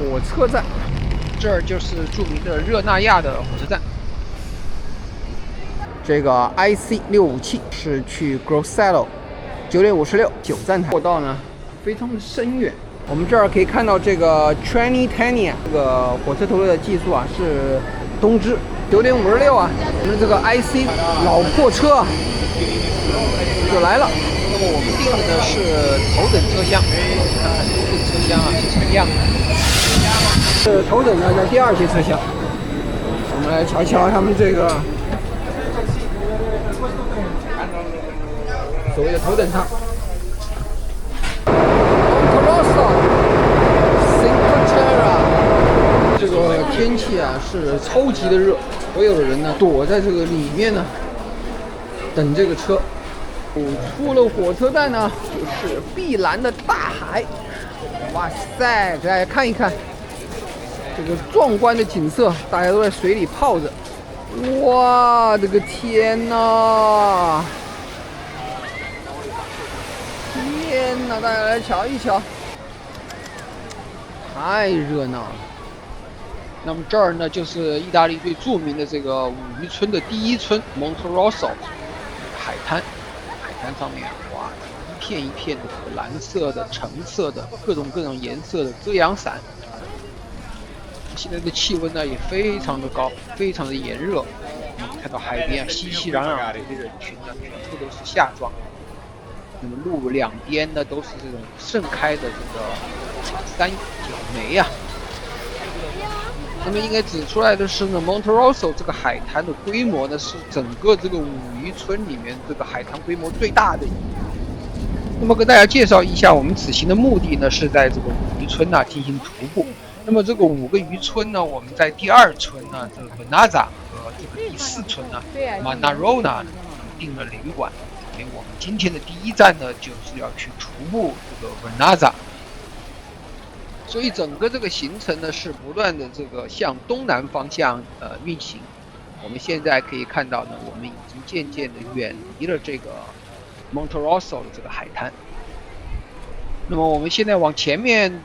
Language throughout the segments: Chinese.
火車站，這兒就是著名的熱那亞的火車站。这个 IC657是去 Grosseto 9:56 9站台，过道呢非常的深遠。我們這兒可以看到這個 Trenitalia 這個火車頭的技術啊是東芝9:56啊，我們這個 IC 老破車啊就來了。那麼我們訂的呢是頭等車廂，看看這個車廂啊是什麼樣的。這頭等呢在第2節車廂，我們來瞧瞧他們這個所謂的頭等艙。這個天氣啊是超級的熱，所有的人呢躲在這個裡面呢等這個車。出了火車站呢，就是碧藍的大海。哇塞，給大家看一看這個壯觀的景色，大家都在水裡泡着。哇，這個天哪！天哪，大家來瞧一瞧，太熱鬧了。那麼這兒呢，就是意大利最著名的這個五漁村的第一村 Monterosso 海灘。海灘上面哇，一片一片的藍色的、橙色的、各種顏色的遮陽傘。現在的氣溫呢也非常的高，非常的炎熱。看到海邊啊，熙熙攘攘的人群呢，全部都是夏裝。那麼路兩邊呢都是這種盛開的這個三角梅啊。那麼應該指出來的是呢 ，Monterosso 這個海灘的規模呢是整個這個五漁村裡面這個海灘規模最大的。那麼跟大家介紹一下，我們此行的目的呢是在這個五漁村呢進行徒步。那麼這個5個漁村呢，我們在第2村呢，這個 Vernazza 和這個第4村呢 Manarona 訂了旅館。所以我們今天的第1站呢，就是要去徒步這個 Vernazza。所以整個這個行程呢是不斷的這個向東南方向運行。我們現在可以看到呢，我們已經漸漸的遠離了這個 Monterosso 的這個海灘。那麼我們現在往前面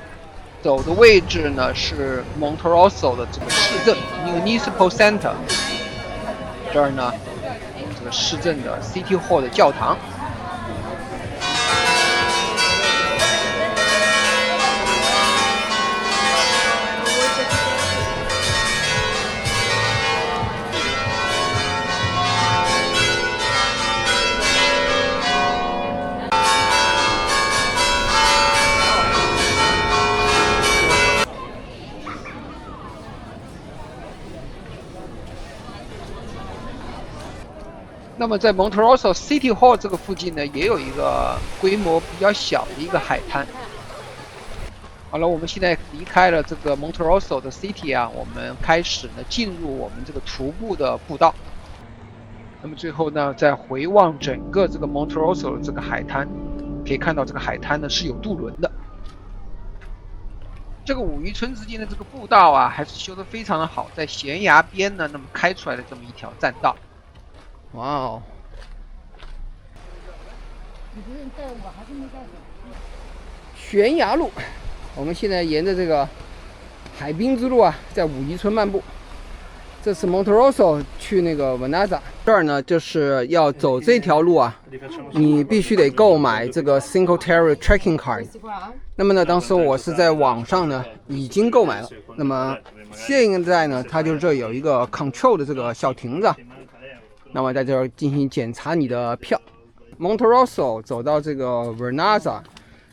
走的位置呢是 Monterosso 的這個市鎮 Municipal Center。這兒呢，這個市鎮的 City Hall 的教堂。那麼在 Monterosso City Hall 這個附近呢，也有一個規模比較小的一個海灘。好了，我們現在離開了這個 Monterosso 的 City 啊，我們開始呢進入我們這個徒步的步道。那麼最後呢，再回望整個這個 Monterosso 的這個海灘，可以看到這個海灘呢是有渡輪的。這個五漁村之間的這個步道啊，還是修得非常的好，在懸崖邊呢，那麼開出來的這麼一條棧道。哇哦！懸崖路，我們現在沿着這個海濱之路啊，在五漁村漫步。這是 Monterosso 去那個 Vernazza， 這兒呢就是要走這條路啊，你必須得購買這個 Cinque Terre Trekking Card。那麼呢，當時我是在網上呢已經購買了。那麼現在呢，它就是這有一個 Control 的這個小亭子。那麼在這兒進行檢查你的票。Monterosso 走到這個 Vernazza，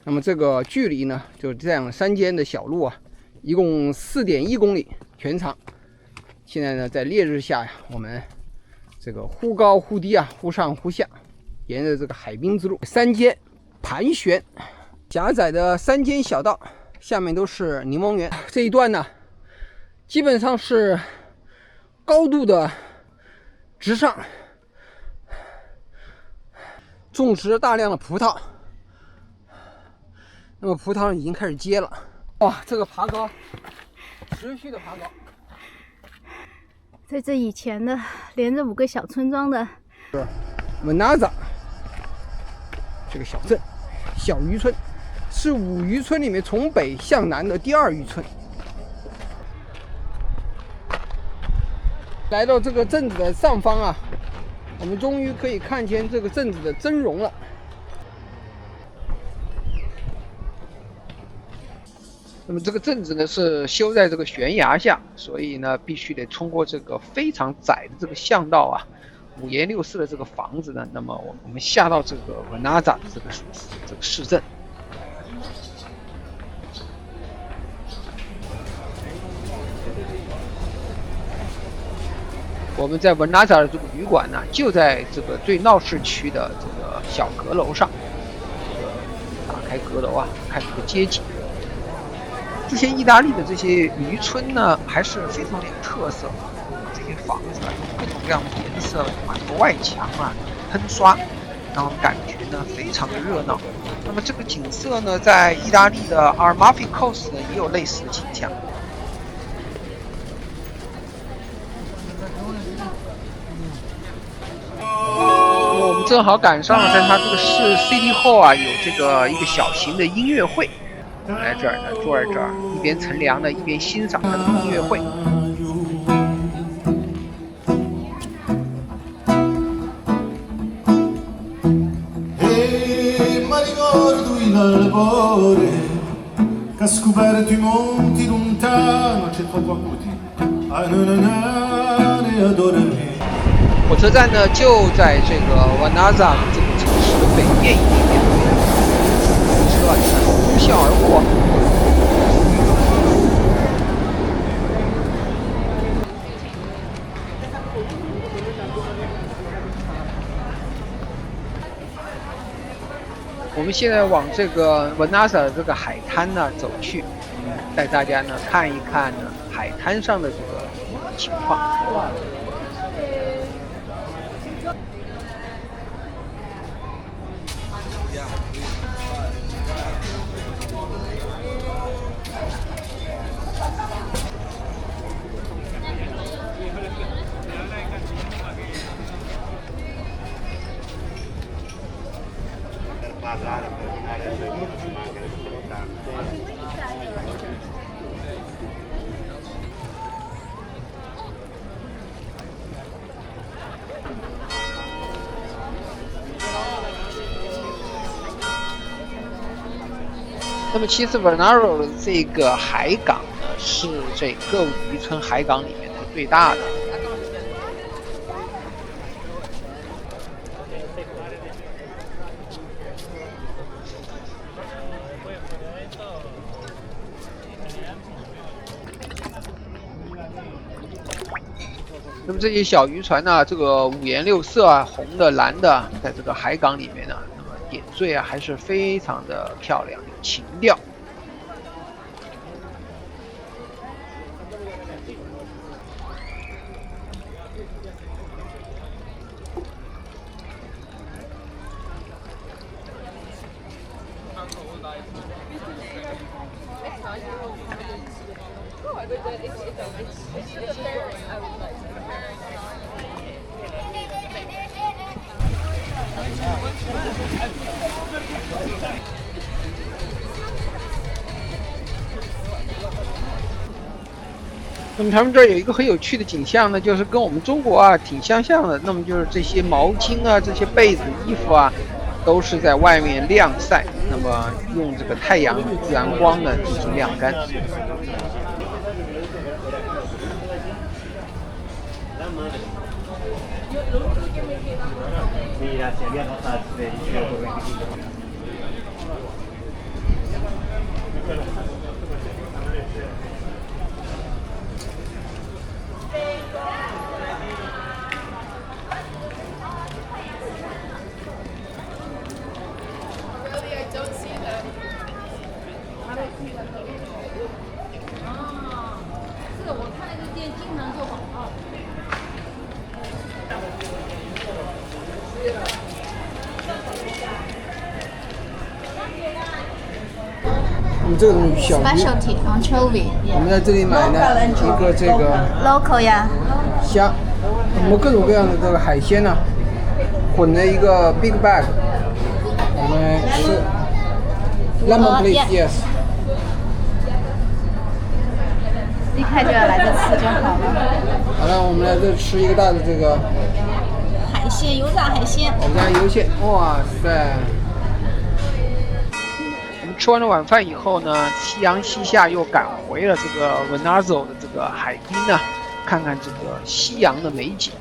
那麼這個距離呢，就這樣山間的小路啊，一共4.1公里全長。現在呢，在烈日下呀，我們這個忽高忽低啊，忽上忽下，沿着這個海濱之路，山間盤旋，狹窄的山間小道，下面都是檸檬園。這一段呢，基本上是高度的直上，種植大量的葡萄。那麼葡萄已經開始結了。哇，這個爬高，持續的爬高。在這以前的連着5個小村莊的 Vernazza 這個小鎮，小漁村，是5漁村裡面從北向南的第2漁村。来到這個鎮子的上方啊，我們終於可以看見這個鎮子的真容了。那麼這個鎮子呢是修在這個懸崖下，所以呢必須得通過這個非常窄的這個巷道啊，五顏六色的這個房子呢，那麼我們下到這個文纳扎的这个市鎮。我們在文納扎的這個旅館呢，就在這個最鬧市區的這個小閣樓上。打開閣樓啊，看這個街景。這些意大利的這些漁村呢，還是非常有特色。這些房子啊，有各種各樣的顏色，把這個外牆啊噴刷，然後感覺呢非常的熱鬧。那麼這個景色呢，在意大利的阿爾馬菲 Coast 呢也有類似的景象。我們正好趕上了，在它這個市 City Hall 啊，有這個一個小型的音樂會。來這兒呢，坐在這兒，一邊乘涼呢，一邊欣賞它的音樂會。火車站呢就在這個文納扎這個城市的北面一點，車啊呼嘯而過。我們現在往這個文納扎的這個海灘呢走去，帶大家呢看一看呢海灘上的這個情況。那麼其實 Vernaro 的這個海港呢，是這個漁村海港裡面的最大的。那麼這些小漁船呢，這個五顏六色啊，紅的、藍的，在這個海港裡面呢，那麼點綴啊，還是非常的漂亮，有情調。那麼他們這兒有一個很有趣的景象呢，就是跟我們中國啊挺相像的。那麼就是這些毛巾啊、這些被子、衣服啊，都是在外面晾曬，那麼用這個太陽自然光呢進行晾乾。我们这个小魚 specialty anchovy， 我們在這裡買呢一個這個 local 呀，蝦，我們各種各樣的這個海鮮呢，混了一個 big bag， 我們是 lemon please yes。你看快就要来這吃就好了。好了，我们来这吃一个大的这个海鮮，油炸海鮮。油炸油蟹，哇塞！我们吃完了晚饭以後呢，夕陽西下，又趕回了這個 Vernazzolo 的這個海濱呢，看看這個夕陽的美景。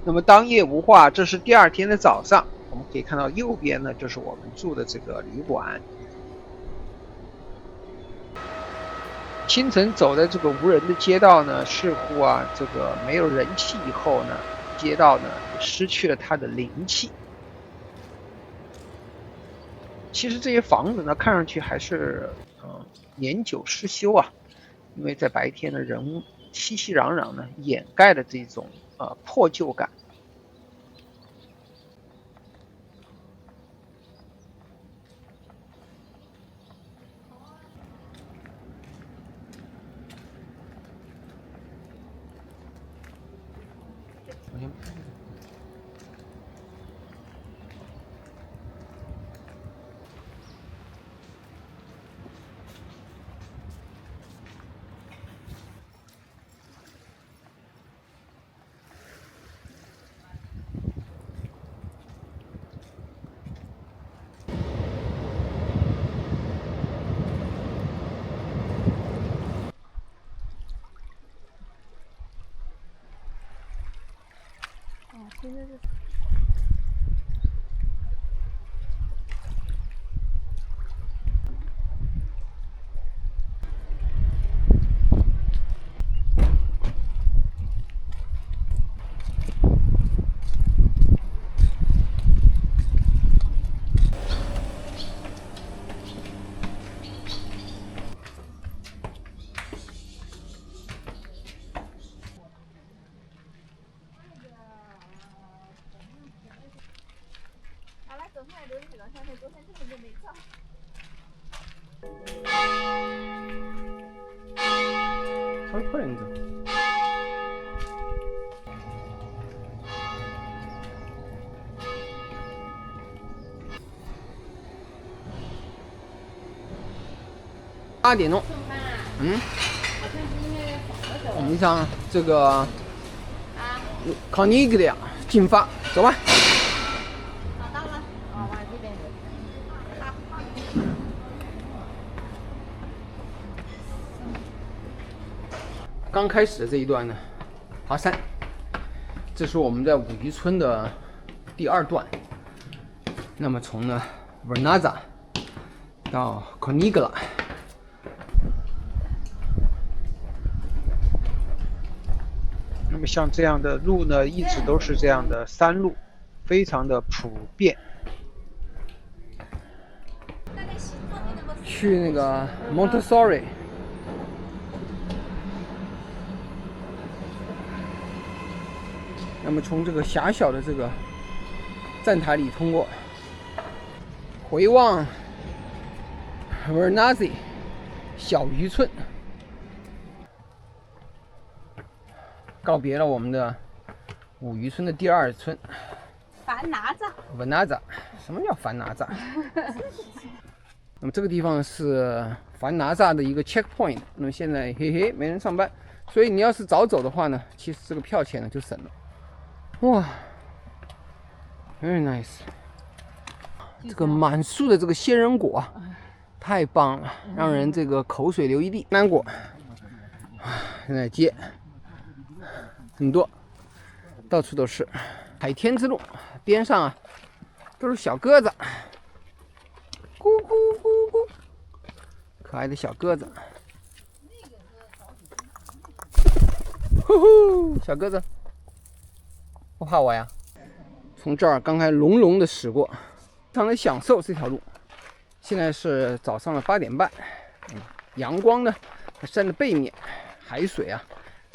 那麼當夜無話，這是第二天的早上，我們可以看到右邊呢，就是我們住的這個旅館。清晨走在這個無人的街道呢，似乎啊，這個沒有人氣以後呢，街道呢也失去了它的靈氣。其實這些房子呢，看上去還是年久失修啊，因為在白天呢，人熙熙攘攘呢，掩蓋了這種破舊感。现在是。稍微快點走。8點鐘。我們向這個Corniglia進發，走吧。到了，往這邊。剛開始的這一段呢，爬山，這是我們在五漁村的第2段。那麼從呢 Vernazza 到 Corniglia， 那麼像這樣的路呢，一直都是這樣的山路，非常的普遍。去那個 Montessori。那麼從這個狹小的這個站台裡通過，回望 Vernazza 小漁村，告別了我們的五漁村的第2村。Vernazza， 什麼叫Vernazza？那麼這個地方是Vernazza的一個 checkpoint。那麼現在嘿嘿沒人上班，所以你要是早走的話呢，其實這個票錢呢就省了。哇 ，very nice！ 這個滿樹的這個仙人果啊，太棒了，讓人這個口水流一地。南果，現在街很多，到處都是。海天之路邊上啊，都是小鴿子，咕咕咕咕，可愛的小鴿子。呼呼，小鴿子。不怕我呀！從這兒剛才隆隆的駛過，非常的享受這條路。現在是早上的8點半，陽光呢在山的背面，海水啊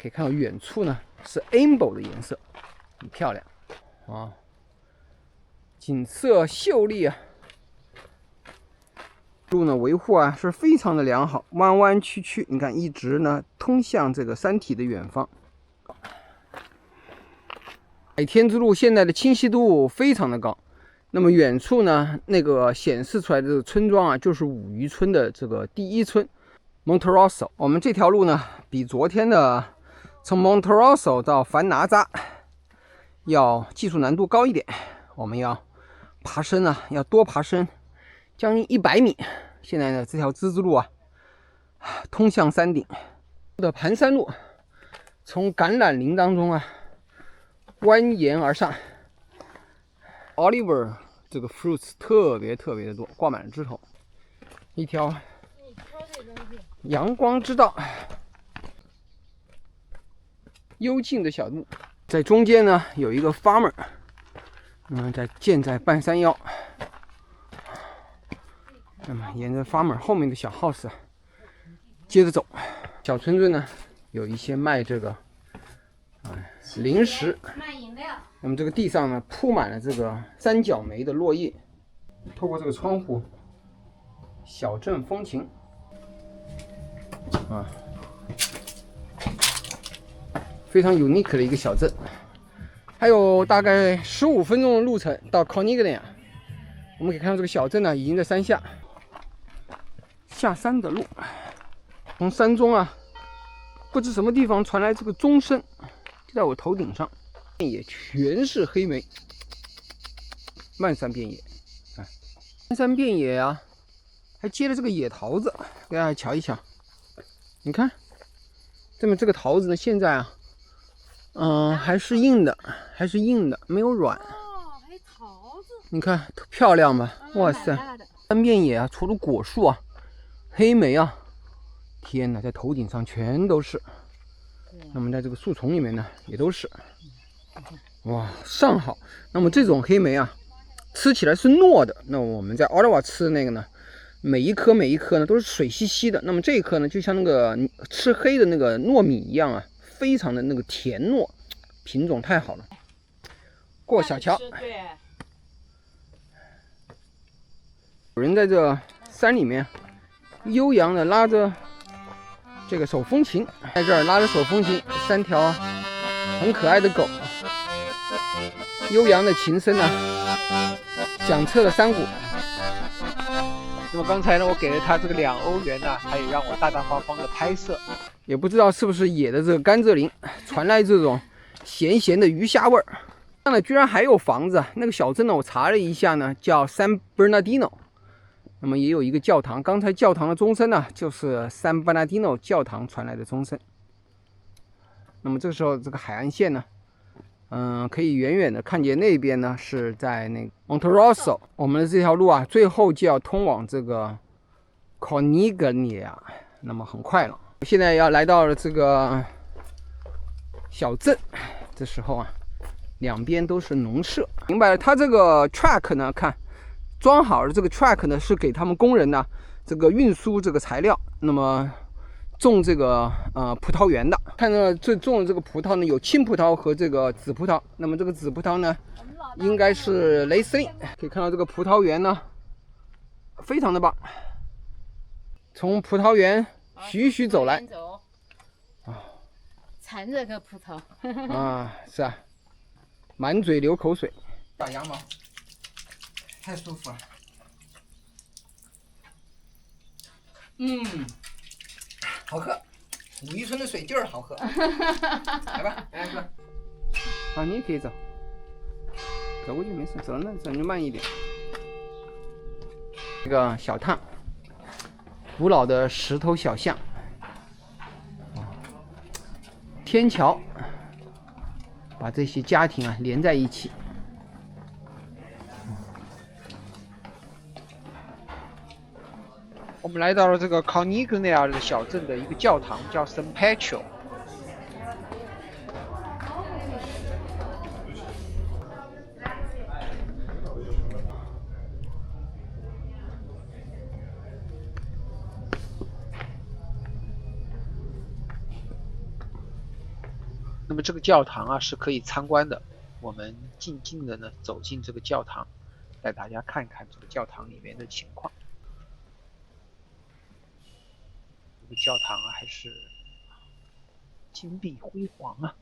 可以看到遠處呢是 amber 的顏色，很漂亮啊。景色秀麗啊。路呢維護啊是非常的良好，彎彎曲曲，你看一直呢通向这個山體的遠方。海天之路現在的清晰度非常的高，那麼遠處呢那個顯示出來的這個村莊啊，就是五漁村的這個第一村 Monterosso。我們這條路呢比昨天的從 Monterosso 到凡拿扎要技術難度高一點，我們要爬升啊，要多爬升將近100米。現在呢，這條之路啊，通向山頂的盤山路，從橄欖林當中啊蜿蜒而上。Oliver 這個 fruits 特別的多，掛滿了枝頭。一條陽光之道，幽靜的小路，在中間呢有一個 farmer， 建在半山腰。那麼沿着 farmer 後面的小 house 啊，接着走。小村子呢有一些賣這個零食，卖飲料。那麼這個地上呢鋪滿了這個三角梅的落葉。透過這個窗戶，小鎮風情啊，非常 unique 的一個小鎮。還有大概15分鐘的路程到 Corniglia。我們可以看到這個小鎮呢已經在山下。下山的路，從山中啊，不知什麼地方傳來這個鐘聲，就在我頭頂上，也全是黑莓，漫山遍野，漫山遍野啊，還結了這個野桃子，給大家瞧一瞧。你看，這麼這個桃子呢，現在啊，還是硬的，沒有軟。哦，還有桃子。你看漂亮吧？哇塞，山遍野啊，除了果树啊。黑莓啊，天哪，在頭頂上全都是。那麼在這個樹叢裡面呢，也都是。哇，上好。那麼這種黑莓啊，吃起來是糯的。那我們在奥拉瓦吃的那個呢，每一顆呢都是水稀稀的。那麼這一顆呢，就像那個吃黑的那個糯米一樣啊，非常的那個甜糯，品種太好了。過小橋，有人在這山裡面悠揚的拉着這個手風琴，在這兒拉着手風琴，3條很可愛的狗，悠揚的琴聲呢，響徹了山谷。那麼剛才呢，我給了他這個2歐元呢，他也讓我大大方方的拍攝。也不知道是不是野的這個甘蔗林傳來這種鹹鹹的魚蝦味兒。那呢，居然還有房子，那個小鎮呢，我查了一下呢，叫 San Bernardino。那麼也有一個教堂，剛才教堂的鐘聲呢，就是 San Bernardino 教堂傳來的鐘聲。那麼這個時候，這個海岸線呢，可以遠遠的看見那邊呢是在那個 Monterosso。我們的這條路啊，最後就要通往這個 Corniglia。那麼很快了，現在要來到了這個小鎮。這時候啊，兩邊都是農舍。明白了，它這個 truck 呢，看。裝好了這個 truck 呢，是給他們工人呢這個運輸這個材料，那麼種這個葡萄園的。看到這種的這個葡萄呢，有青葡萄和這個紫葡萄。那麼這個紫葡萄呢，應該是雷司令。可以看到這個葡萄園呢，非常的棒。從葡萄園徐徐走來，馋這個葡萄啊，是啊，滿嘴流口水。打羊毛。太舒服了，好喝，五渔村的水就是好喝。来吧，来喝。啊，你也可以走，走过去没事，走就慢一點。这個小趟，古老的石頭小巷，天橋，把這些家庭啊連在一起。我們來到了這個 Corniglia 的小鎮的一個教堂，叫 San Pietro。那麼這個教堂啊是可以參觀的，我們靜靜的呢走進這個教堂，帶大家看一看這個教堂裡面的情況。這個教堂啊，還是金碧輝煌啊。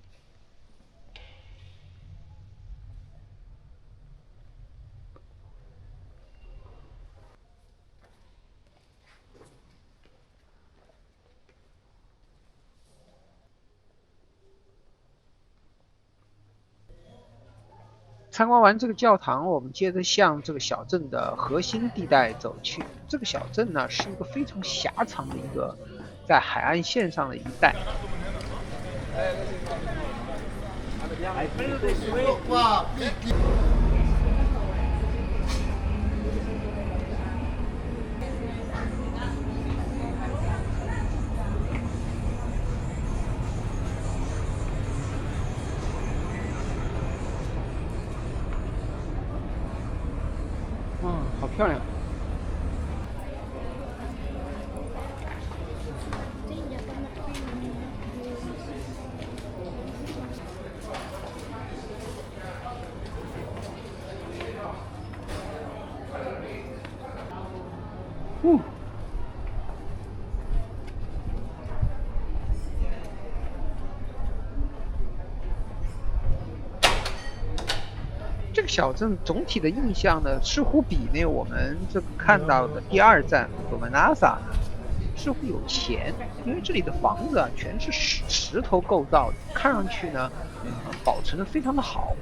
参觀完這個教堂，我們接着向這個小鎮的核心地帶走去。這個小鎮呢，是一個非常狹長的一個在海岸線上的一帶。好漂亮！这个小镇总体的印象呢，似乎比我们这个看到的第二站多曼纳萨似乎有钱，因为这里的房子啊全是石头构造的，看上去呢，保存的非常的好。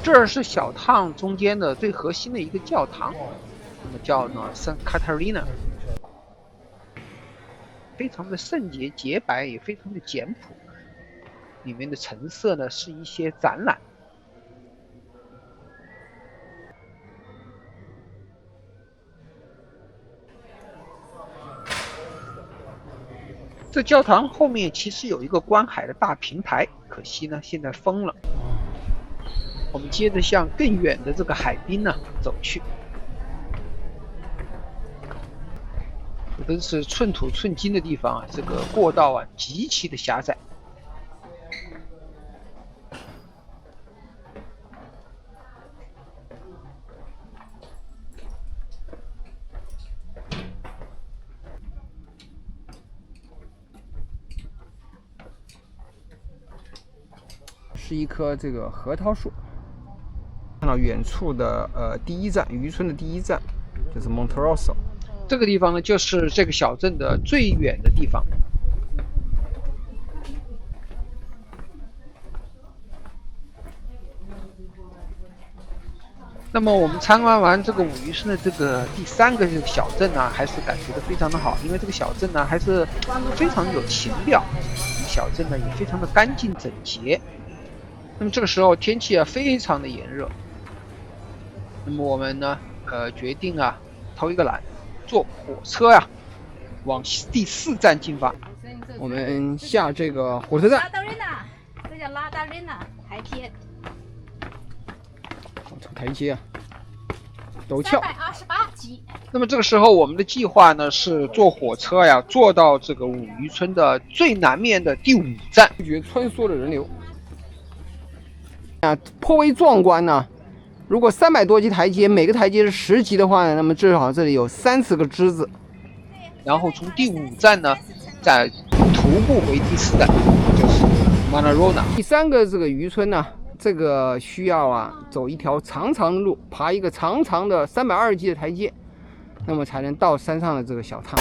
這是小趟中間的最核心的一個教堂，那麼叫呢聖卡塔琳娜，非常的聖潔潔白，也非常的簡樸。裡面的陳設呢是一些展覽。這教堂後面其實有一個觀海的大平台，可惜呢現在封了。我們接着向更遠的這個海濱呢走去，這都是寸土寸金的地方啊，這個過道啊極其的狹窄。是一棵這個核桃樹。看到遠處的第一站，漁村的第一站就是 Monterosso。這個地方呢，就是這個小鎮的最遠的地方。那麼我們參觀完這個武漁村的這個第三個這個小鎮呢，還是感覺的非常的好，因為這個小鎮呢還是非常有情調，小鎮呢也非常的乾淨整潔。那麼這個時候天氣啊非常的炎熱。那麼我們呢，決定啊，偷一個懶，坐火車呀，往第4站進發。我們下這個火車站。拉達瑞納，這叫拉達瑞納台階。台階啊，陡峭。328級。那麼這個時候，我們的計劃呢是坐火車呀，坐到這個武漁村的最南面的第5站。拒絕穿梭的人流。啊，頗為壯觀呢。如果300多級台階，每個台階是10級的話呢，那麼至少這裡有30個之字。然後從第5站呢，再徒步回第4站，就是 Manarona。第3個這個漁村呢，這個需要啊走一條長長的路，爬一個長長的320級的台階，那麼才能到山上的這個小趟。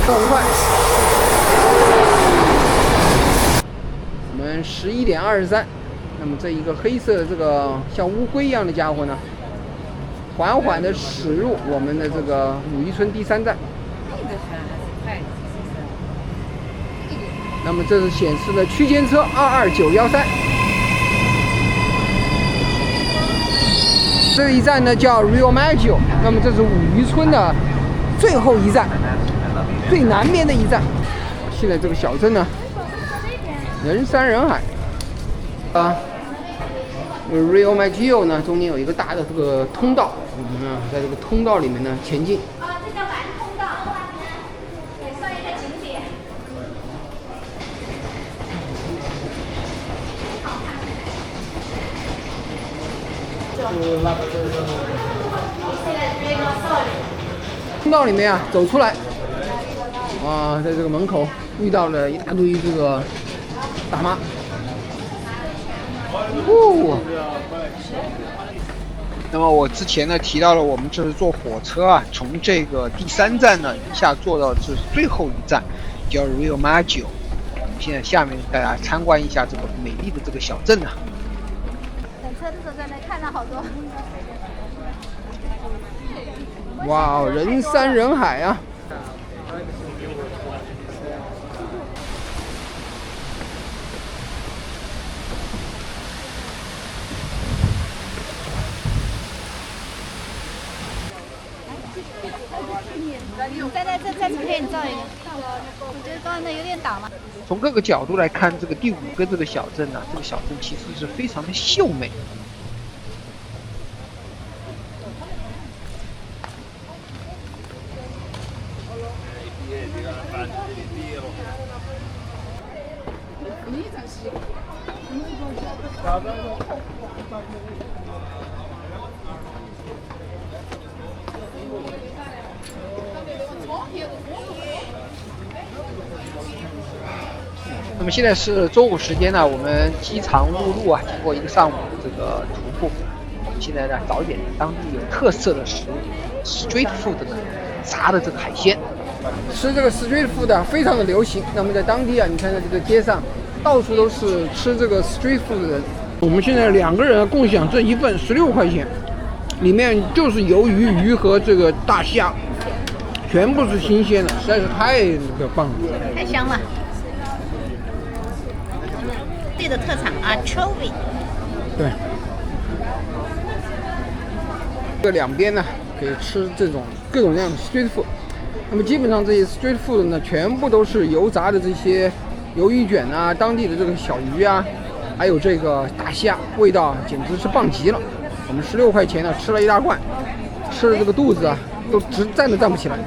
很快。我們11:23。那麼這一個黑色的這個像烏龜一樣的家伙呢，緩緩地駛入我們的這個武漁村第3站。那麼這是顯示的區間車22913。這一站呢叫 Rio Maggio， 那麼這是武漁村的最後一站，最南邊的一站。現在這個小鎮呢，人山人海。Rio Maggiore 呢，中间有一个大的这个通道，在这个通道里面呢前进。这叫蓝通道，也算一个景点。通道里面啊，走出来，在这个门口遇到了一大堆这个大妈。那么我之前呢提到了，我们这是坐火车啊，从这个第3站呢一下坐到这是最后一站，叫 Rio Maggiore。我们现在下面大家参观一下这个美麗的這個小鎮啊。等車的時候在那看到好多。哇，人山人海啊！你在这边你照一个，我觉得刚才那有點擋了。從各個角度來看，這個第5個這個小鎮啊，這個小鎮其實是非常的秀美。那麼現在是中午時間呢，我們飢腸轆轆啊，經過一個上午的這個徒步，我們現在呢找一點當地有特色的食物 ，street food 呢，炸的這個海鮮。吃這個 street food 非常的流行。那麼在當地啊，你看到這個街上到處都是吃這個 street food 的人。我們現在2個人共享這一份16塊錢，裡面就是魷魚、魚和這個大蝦，全部是新鮮的，實在是太棒了，太香了。這的特產anchovy。對。這兩邊呢可以吃這種各種各樣的 street food。那麼基本上這些 street food 呢，全部都是油炸的這些魷魚卷啊，當地的這個小魚啊，還有這個大蝦，味道簡直是棒極了。我們16塊錢呢吃了一大罐，吃的這個肚子啊都直站都站不起來。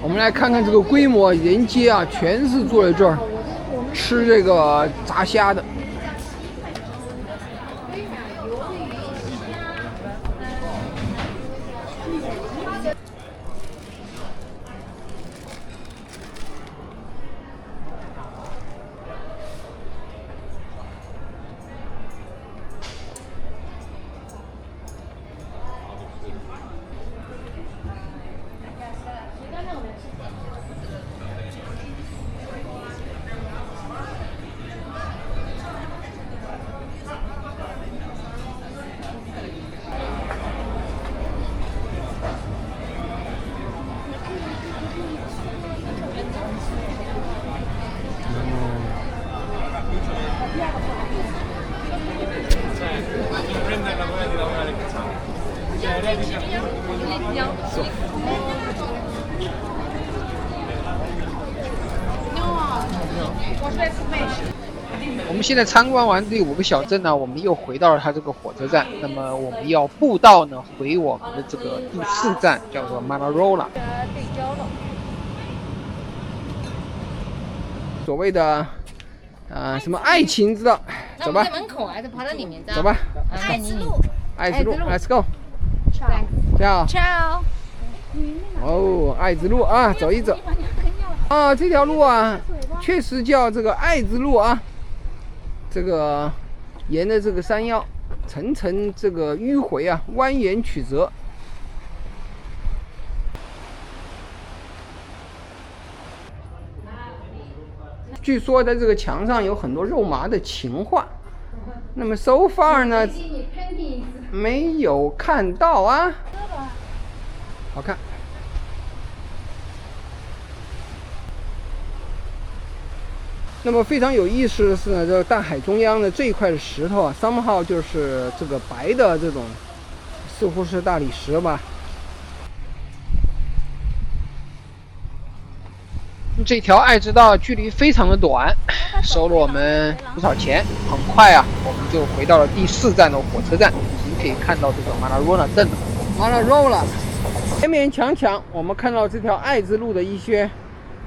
我們來看看這個規模，人街啊全是坐在這兒吃這個炸蝦的。我們現在參觀完第5個小鎮呢，我們又回到了它這個火車站。那麼我們要步道呢回我們的這個第4站，叫做 Manarola。所謂的什麼愛情之道，走吧。門口還是跑到裡面走吧。愛之路，愛之路 ，Let's go。Ciao。哦，愛之路啊，走一走。啊，這條路啊，確實叫這個愛之路啊。這個沿着這個山腰，層層這個迂迴啊，蜿蜒曲折。據說在這個牆上有很多肉麻的情話，那麼 so far 呢，沒有看到啊。好看。那麼非常有意思的是呢，這個大海中央的這一塊的石頭啊 ，somehow 就是這個白的這種，似乎是大理石吧。這條愛知道距離非常的短，收了我們不少錢。很快啊，我们就回到了第4站的火车站，已经可以看到这个马拉罗纳镇了。马拉罗纳，勉勉强强，我们看到这条爱知路的一些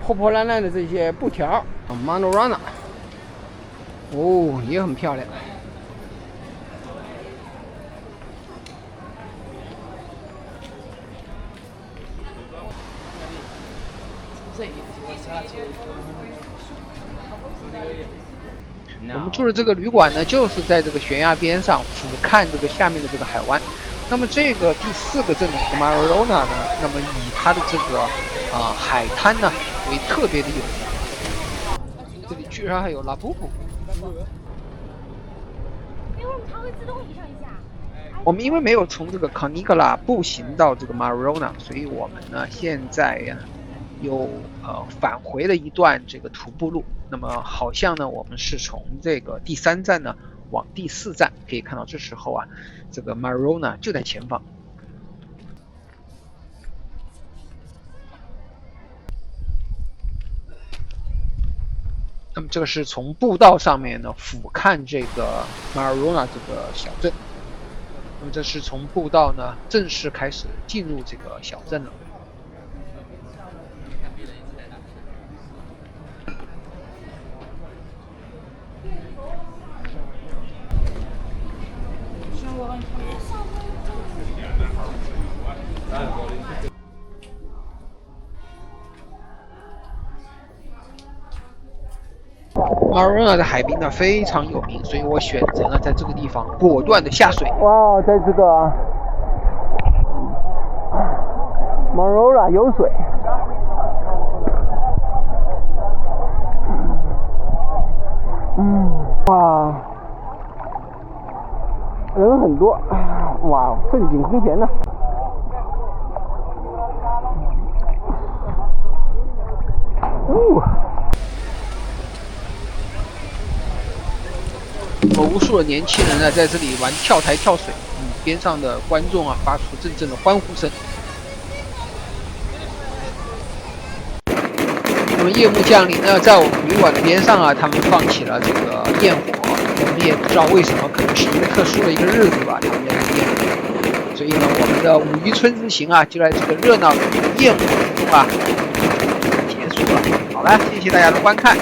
破破烂烂的这些布条。马拉罗纳，哦，也很漂亮。我们住的这个旅馆呢，就是在这个悬崖边上，俯瞰这个下面的这个海湾。那麼這個第4個鎮的這個馬拉羅納呢，那麼以它的這個海灘呢為特別的有名。這裡居然還有拉布布。我們因為沒有從這個康尼格拉步行到這個馬拉羅納，所以我們呢現在呀又返回了一段這個徒步路。那麼好像呢，我們是從這個第3站呢往第4站，可以看到這時候啊，這個馬拉羅納就在前方。那麼這個是從步道上面呢俯瞰這個馬拉羅納這個小鎮。那麼這是從步道呢正式開始進入這個小鎮了。马拉羅納的海濱呢非常有名，所以我選擇呢在這個地方果斷的下水。哇，在這個馬拉羅納有水。哇，人很多，哇，盛景空前呢。無數的年輕人呢在這裡玩跳台跳水，邊上的觀眾啊發出陣陣的歡呼聲。那麼夜幕降臨呢，在我們旅館的邊上啊，他們放起了這個焰火。我們也不知道為什麼，可能是一個特殊的一個日子吧，他們在焰火。所以呢，我們的五漁村之行啊，就在這個熱鬧的焰火中啊結束了。好了，謝謝大家的觀看。